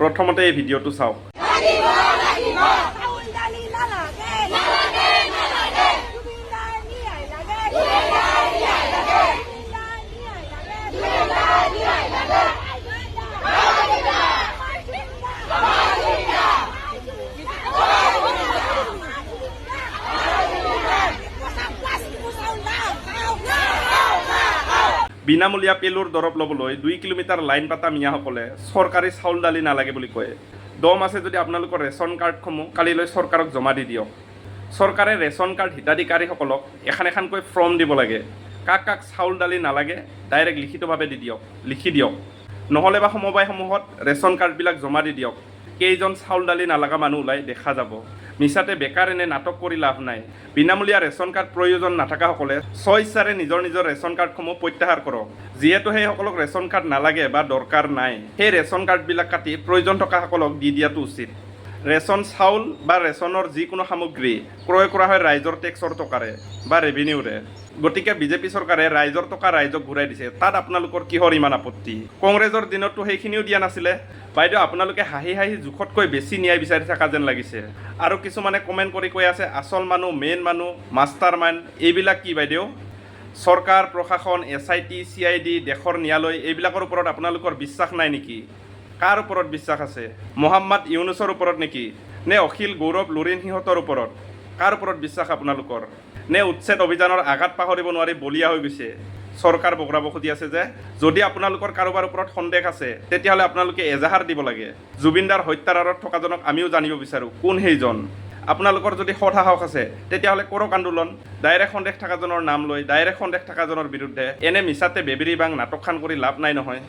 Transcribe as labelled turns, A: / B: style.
A: প্ৰথমতে এই ভিডিঅ'টো চাওক। বিনামূলীয়া পেলুৰ দৰৱ ল'বলৈ 2 কিলোমিটাৰ লাইন পাতা মিয়াসকলে চৰকাৰী চাউল দালি নালাগে বুলি কয়। দম আছে যদি আপোনালোকৰ ৰেচন কাৰ্ডসমূহ কালিলৈ চৰকাৰক জমা দি দিয়ক। চৰকাৰে ৰেচন কাৰ্ড হিতাধিকাৰীসকলক এখন এখনকৈ ফৰ্ম দিব লাগে। কাক কাক চাউল দালি নালাগে ডাইৰেক্ট লিখিতভাৱে লিখি দিয়ক। নহ'লে বা সমবায়সমূহত ৰেচন কাৰ্ডবিলাক জমা দি দিয়ক। কেইজন চাউল দালি নালাগা মানুহ ওলাই দেখা যাব। মিছাতে বেকাৰ এনে নাটক কৰি লাভ নাই। বিনামূলীয়া ৰেচন কাৰ্ড প্ৰয়োজন নাথাকাসকলে স্বইচ্ছাৰে নিজৰ ৰেচন কাৰ্ডসমূহ প্ৰত্যাহাৰ কৰক। যিহেতু সেইসকলক ৰেচন কাৰ্ড নালাগে বা দৰকাৰ নাই, সেই ৰেচন কাৰ্ডবিলাক কাটি প্ৰয়োজন থকাসকলক দি দিয়াটো উচিত। ৰেচন চাউল বা ৰেচনৰ যিকোনো সামগ্ৰী ক্ৰয় কৰা হয় ৰাইজৰ টেক্সৰ টকাৰে বা ৰেভিনিউৰে। গতিকে বিজেপি চৰকাৰে ৰাইজৰ টকা ৰাইজক ঘূৰাই দিছে, তাত আপোনালোকৰ কিহৰ ইমান আপত্তি? কংগ্ৰেছৰ দিনততো সেইখিনিও দিয়া নাছিলে। বাইদেউ আপোনালোকে হাঁহি হাঁহি জোখতকৈ বেছি ন্যায় বিচাৰি থকা যেন লাগিছে। আৰু কিছুমানে কমেণ্ট কৰি কৈ আছে আচল মানুহ, মেইন মানুহ, মাষ্টাৰ মাইণ্ড, এইবিলাক কি বাইদেউ? চৰকাৰ, প্ৰশাসন, SIT, CID, দেশৰ ন্যায়ালয় এইবিলাকৰ ওপৰত আপোনালোকৰ বিশ্বাস নাই নেকি? কাৰ ওপৰত বিশ্বাস আছে? মহম্মদ ইউনুছৰ ওপৰত নেকি? নে অখিল গৌৰৱ লুৰিণ সিহঁতৰ ওপৰত? কাৰ ওপৰত বিশ্বাস আপোনালোকৰ? নে উচ্ছেদ অভিযানৰ আঘাত পাহৰিব নোৱাৰি বলিয়া হৈ গৈছে? চৰকাৰ বগৰাব খুজি আছে যে। যদি আপোনালোকৰ কাৰোবাৰ ওপৰত সন্দেহ আছে তেতিয়াহ'লে আপোনালোকে এজাহাৰ দিব লাগে। জুবিনদাৰ হত্যাৰ আঁৰত থকাজনক আমিও জানিব বিচাৰোঁ কোন সেইজন। আপোনালোকৰ যদি সৎসাহস আছে তেতিয়াহ'লে কৰক আন্দোলন। ডাইৰেক্ট সন্দেহ থকাজনৰ নাম লৈ ডাইৰেক্ট সন্দেহ থকাজনৰ বিৰুদ্ধে এনে মিছাতে বেবেৰী বাং নাটকখান কৰি লাভ নাই নহয়।